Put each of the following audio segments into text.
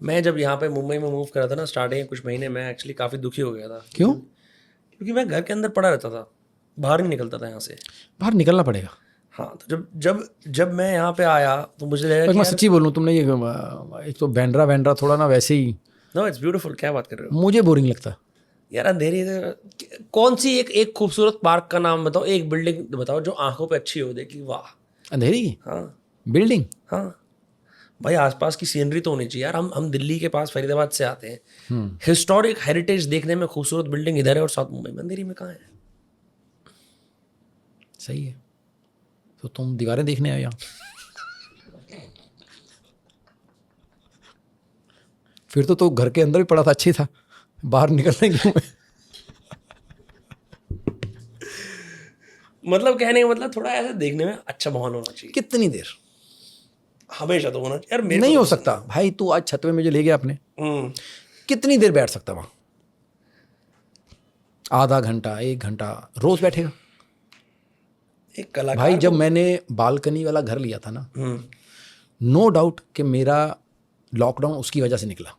मैं जब यहाँ पे मुंबई में मूव करा था ना, स्टार्टिंग कुछ महीने में एक्चुअली काफ़ी दुखी हो गया था। क्यों? क्योंकि मैं घर के अंदर पड़ा रहता था, बाहर नहीं निकलता था यहाँ से। बाहर निकलना पड़ेगा। हाँ, तो जब जब जब मैं यहाँ पे आया तो मुझे लगा एक कि मैं यार, सच्ची बोलूँ, तुमने ये एक तो बैंड्रा वैंड्रा थोड़ा ना वैसे ही नो इट्स ब्यूटीफुल, क्या बात कर रहे हो मुझे बोरिंग लगता। यार। अंधेरी कौन सी एक खूबसूरत पार्क का नाम बताओ, एक बिल्डिंग बताओ जो आंखों पे अच्छी हो, देखी वाह। अंधेरी की हाँ बिल्डिंग? हाँ भाई, आसपास की सीनरी तो होनी चाहिए यार। हम दिल्ली के पास फरीदाबाद से आते हैं, हिस्टोरिक हेरिटेज देखने में खूबसूरत बिल्डिंग इधर है और साउथ मुंबई में, अंधेरी में कहाँ है? सही है। तो तुम दीवारें देखने आए यहाँ? फिर तो घर के अंदर भी पड़ा था, अच्छी था, बाहर निकलने क्यों? मतलब कहने का मतलब थोड़ा ऐसा देखने में अच्छा माहौल होना चाहिए। कितनी देर? हमेशा तो होना चाहिए यार, मेरे नहीं को हो तो सकता भाई। तू आज छत पे मुझे ले गया आपने, हम्म, कितनी देर बैठ सकता वहाँ? आधा घंटा, 1 घंटा रोज बैठेगा? एक कलाकार भाई जब मैंने बालकनी वाला घर लिया था ना, नो डाउट कि मेरा लॉकडाउन उसकी वजह से निकला,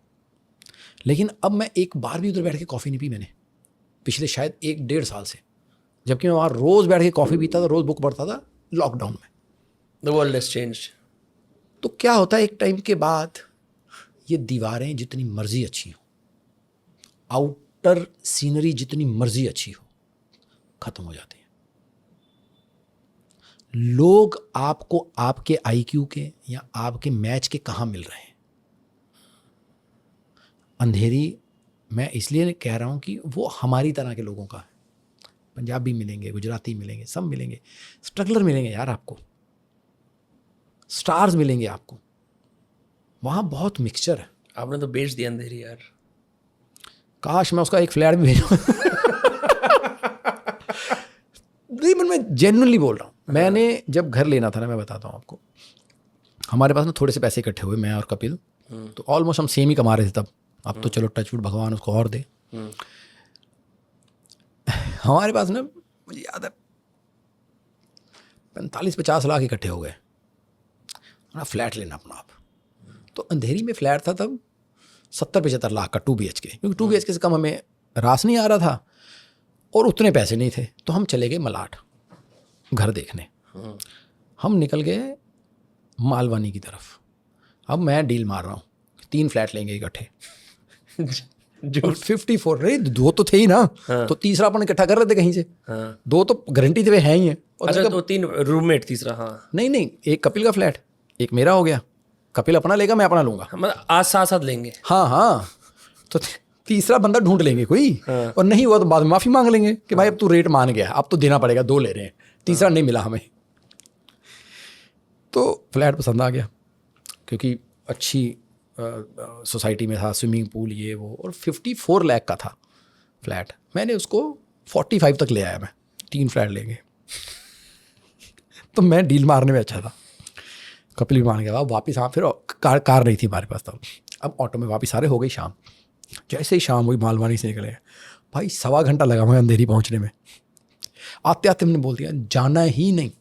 लेकिन अब मैं एक बार भी उधर बैठ के कॉफ़ी नहीं पी मैंने पिछले शायद 1-1.5 साल से। जबकि मैं वहाँ रोज़ बैठ के कॉफ़ी पीता था, रोज़ बुक पढ़ता था लॉकडाउन में। The world has changed. तो क्या होता है एक टाइम के बाद, ये दीवारें जितनी मर्जी अच्छी हो, आउटर सीनरी जितनी मर्जी अच्छी हो, ख़त्म हो जाती है। लोग आपको आपके आईक्यू के या आपके मैच के कहाँ मिल रहे हैं? अंधेरी मैं इसलिए कह रहा हूँ कि वो हमारी तरह के लोगों का है। पंजाबी मिलेंगे, गुजराती मिलेंगे, सब मिलेंगे, स्ट्रगलर मिलेंगे यार आपको, स्टार्स मिलेंगे आपको। वहाँ बहुत मिक्सचर है। आपने तो बेच दिया अंधेरी यार। काश मैं उसका एक फ्लैट भी भेजूँ। नहीं, मैं जेन्युइनली बोल रहा हूँ। मैंने जब घर लेना था ना, मैं बताता हूँ आपको, हमारे पास ना थोड़े से पैसे इकट्ठे हुए, मैं और कपिल, तो ऑलमोस्ट हम सेम ही कमा रहे थे तब। अब तो चलो टचवुड, भगवान उसको और दे। हमारे पास ना, मुझे याद है 45-50 लाख इकट्ठे हो गए ना, फ्लैट लेना अपना आप। तो अंधेरी में फ्लैट था तब 70-75 लाख का 2 BHK, क्योंकि 2 BHK से कम हमें रास नहीं आ रहा था और उतने पैसे नहीं थे। तो हम चले गए मलाड घर देखने। हम निकल गए मालवानी की तरफ। अब मैं डील मार रहा हूँ 3 फ्लैट लेंगे इकट्ठे। और 54 नहीं, 2 तो थे ही ना। तो तीसरा अपन इकट्ठा कर रहे थे कहीं से। 2 तो गारंटी थे, वे हैं ही है। और अच्छा, तो 3 रूममेट, तीसरा? हाँ नहीं, एक कपिल का फ्लैट, एक मेरा हो गया। कपिल अपना लेगा, मैं अपना लूंगा। मतलब आज साथ साथ लेंगे। हाँ। तो तीसरा बंदा ढूंढ लेंगे कोई। और नहीं हुआ तो बाद में माफी मांग लेंगे कि भाई अब तू रेट मान गया, अब तो देना पड़ेगा, 2 ले रहे हैं, तीसरा नहीं मिला हमें। तो फ्लैट पसंद आ गया क्योंकि अच्छी सोसाइटी में था, स्विमिंग पूल ये वो, और 54 लाख का था फ्लैट। मैंने उसको 45 तक ले आया। मैं 3 फ्लैट लेंगे। तो मैं डील मारने में अच्छा था। कपिल भी मान गया। वापस हाँ, फिर कार नहीं थी हमारे पास तब। अब ऑटो में वापस सारे हो गई शाम। जैसे ही शाम हुई मालवानी से निकले भाई, 1.25 घंटा लगा मुझे अंधेरी पहुंचने में। आते आते हमने बोल दिया जाना ही नहीं,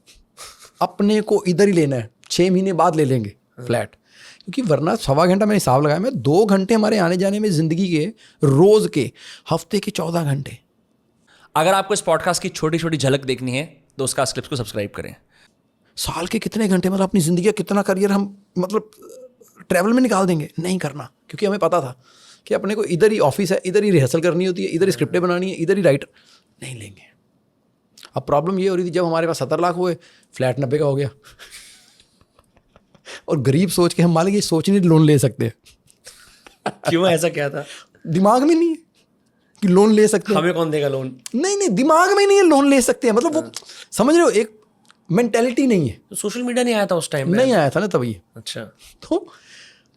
अपने को इधर ही लेना है, 6 महीने बाद ले लेंगे फ्लैट। क्योंकि वरना 1.25 घंटा मैंने हिसाब लगाया, मैं 2 घंटे हमारे आने जाने में ज़िंदगी के, रोज़ के, हफ्ते के 14 घंटे। अगर आपको इस पॉडकास्ट की छोटी छोटी झलक देखनी है तो उसका क्लिप्स को सब्सक्राइब करें। साल के कितने घंटे, मतलब अपनी ज़िंदगी का कितना करियर हम मतलब ट्रैवल में निकाल देंगे। नहीं करना, क्योंकि हमें पता था कि अपने को इधर ही ऑफिस है, इधर ही रिहर्सल करनी होती है, इधर ही स्क्रिप्टें बनानी है, इधर ही राइटर। नहीं लेंगे। अब प्रॉब्लम ये हो रही थी, जब हमारे पास 70 लाख हुए, फ्लैट 90 का हो गया। और गरीब सोच के हम मान लीजिए सोच नहीं लोन ले सकते। क्यों, ऐसा क्या था? दिमाग में नहीं है कि लोन ले सकते हैं। हमें कौन देगा लोन? नहीं, दिमाग में नहीं है लोन ले सकते हैं, मतलब वो समझ रहे हो, एक मेंटेलिटी नहीं है। तो सोशल मीडिया नहीं आया था उस टाइम में? नहीं आया था ना तभी। अच्छा। तो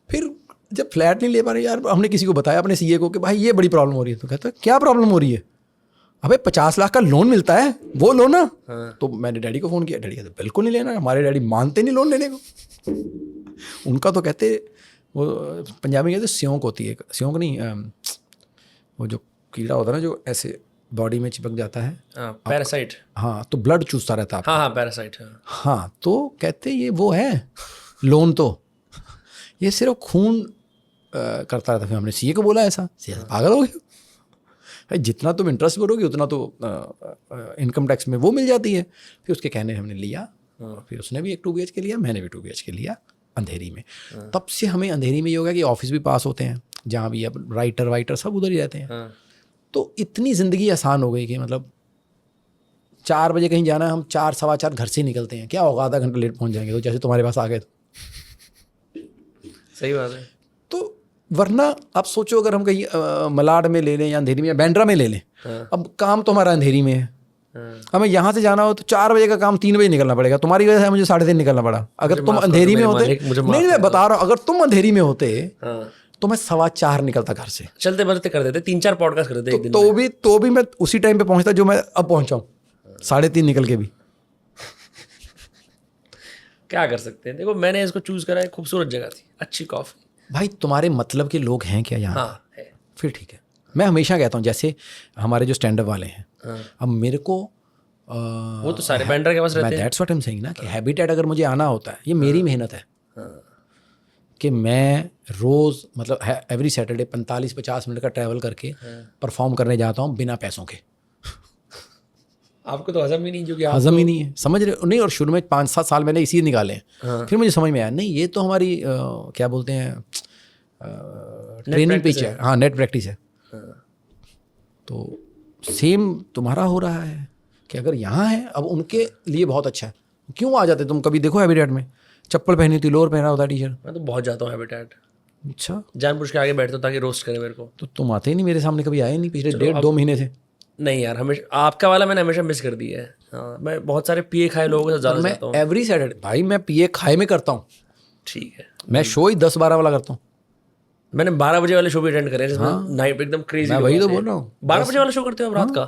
फिर जब फ्लैट नहीं ले पा रहे यार, हमने किसी को बताया अपने सीए को कि भाई ये बड़ी प्रॉब्लम हो रही है। तो कहता है क्या प्रॉब्लम हो रही है? अबे 50 लाख का लोन मिलता है, वो लो ना। तो मैंने डैडी को फ़ोन किया। डैडी कहते बिल्कुल नहीं लेना। हमारे डैडी मानते नहीं लोन लेने को। उनका तो कहते, वो पंजाबी कहते स्योंक होती है, स्योंक नहीं, वो जो कीड़ा होता है ना जो ऐसे बॉडी में चिपक जाता है, पैरासाइट। हाँ, तो ब्लड चूसता रहता है। हाँ, पैरासाइट। हाँ, तो कहते ये वो है लोन, तो ये सिर्फ खून करता रहता, फिर हमने सीए को बोला ऐसा, सीए पागल हो गए भाई, जितना तुम इंटरेस्ट भरोगे उतना तो इनकम टैक्स में वो मिल जाती है। फिर उसके कहने हमने लिया, फिर उसने भी एक 2 BHK लिया, मैंने भी 2 BHK लिया अंधेरी में। तब से हमें अंधेरी में ये हो गया कि ऑफिस भी पास होते हैं, जहाँ भी अब राइटर सब उधर ही रहते हैं। तो इतनी ज़िंदगी आसान हो गई कि मतलब 4 बजे कहीं जाना है, हम 4 सवा 4 घर से निकलते हैं, क्या होगा आधा घंटा लेट पहुँच जाएंगे, तो जैसे तुम्हारे पास आ गए तो। सही बात है। तो वरना आप सोचो अगर हम कहीं मलाड में ले लें या अंधेरी में या बैंड्रा में ले लें, अब काम तो हमारा अंधेरी में है, हमें यहाँ से जाना हो तो 4 बजे का काम 3 बजे निकलना पड़ेगा। तुम्हारी वजह से मुझे 3:30 निकलना पड़ा। अगर तुम अंधेरी में होते, नहीं मैं बता रहा हूँ, अगर तुम अंधेरी में होते तो मैं 4:15 निकलता घर से, चलते बलते कर देते, 3-4 पॉडकास्ट कर देते एक दिन में। तो भी मैं उसी टाइम पे पहुंचता जो मैं अब पहुंचा हूँ, 3:30 निकल के भी। क्या कर सकते हैं। देखो मैंने इसको चूज करा है, खूबसूरत जगह थी, अच्छी कॉफी। भाई तुम्हारे मतलब के लोग हैं क्या यहाँ? हाँ है। फिर ठीक है। मैं हमेशा कहता हूँ, जैसे हमारे जो स्टैंड अप वाले हैं, अब मेरे को वो तो सारे बैंडर के पास रहते हैं। That's what I am saying ना, कि हैबिटेट अगर मुझे आना होता है, ये मेरी मेहनत है कि मैं रोज़ मतलब एवरी सैटरडे 45-50 मिनट का ट्रैवल करके परफॉर्म करने जाता हूँ बिना पैसों के। आपको तो हजम ही नहीं, जो कि हजम ही नहीं है, समझ रहे हो? नहीं, और शुरू में 5-7 साल मैंने इसी निकाले हैं। फिर मुझे समझ में आया, नहीं ये तो हमारी क्या बोलते हैं, ट्रेनिंग पिच है, हाँ नेट प्रैक्टिस है। तो सेम तुम्हारा हो रहा है कि अगर यहाँ है, अब उनके लिए बहुत अच्छा है, क्यों आ जाते तुम? कभी देखो हैबिटेट में चप्पल पहनी होती, लोअर पहना होता, टी-शर्ट। मैं तो बहुत जाता हूँ हैबिटेट, अच्छा, जानबूझ के आगे बैठता हूँ ताकि रोस्ट करे मेरे को। तो तुम आते ही नहीं मेरे सामने, कभी आए नहीं पिछले 1.5-2 महीने से। नहीं यार, हमेशा आपका वाला मैंने हमेशा मिस कर दिया है। हाँ, मैं बहुत सारे पिए खाए लोगों के साथ ज़्यादा जाता हूँ। एवरी सैटरडे भाई मैं पिए खाए में करता हूँ। ठीक है, मैं शो ही 10-12 वाला करता हूँ। मैंने 12 बजे वाले शो भी अटेंड करे जिसमें नाइट एकदम क्रेजी। मैं वही तो बोल रहा हूँ, 12 बजे वाला शो करते हो आप रात का?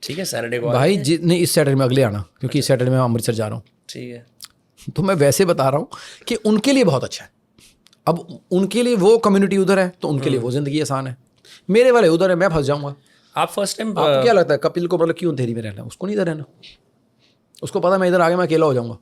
ठीक है, सैटरडे को भाई नहीं, इस सैटरडे में अगले आना, क्योंकि इस सैटरडे में अमृतसर जा रहा हूँ। ठीक है। तो मैं वैसे बता रहा हूँ कि उनके लिए बहुत अच्छा है। अब उनके लिए वो कम्युनिटी उधर है तो उनके लिए वो ज़िंदगी आसान है, मेरे वाले उधर है, मैं फंस जाऊँगा। आप फर्स्ट टाइम आपको क्या लगता है कपिल को मतलब क्यों अंधेरी में रहना? उसको नहीं इधर रहना, उसको पता मैं इधर आ गया मैं अकेला हो जाऊँगा।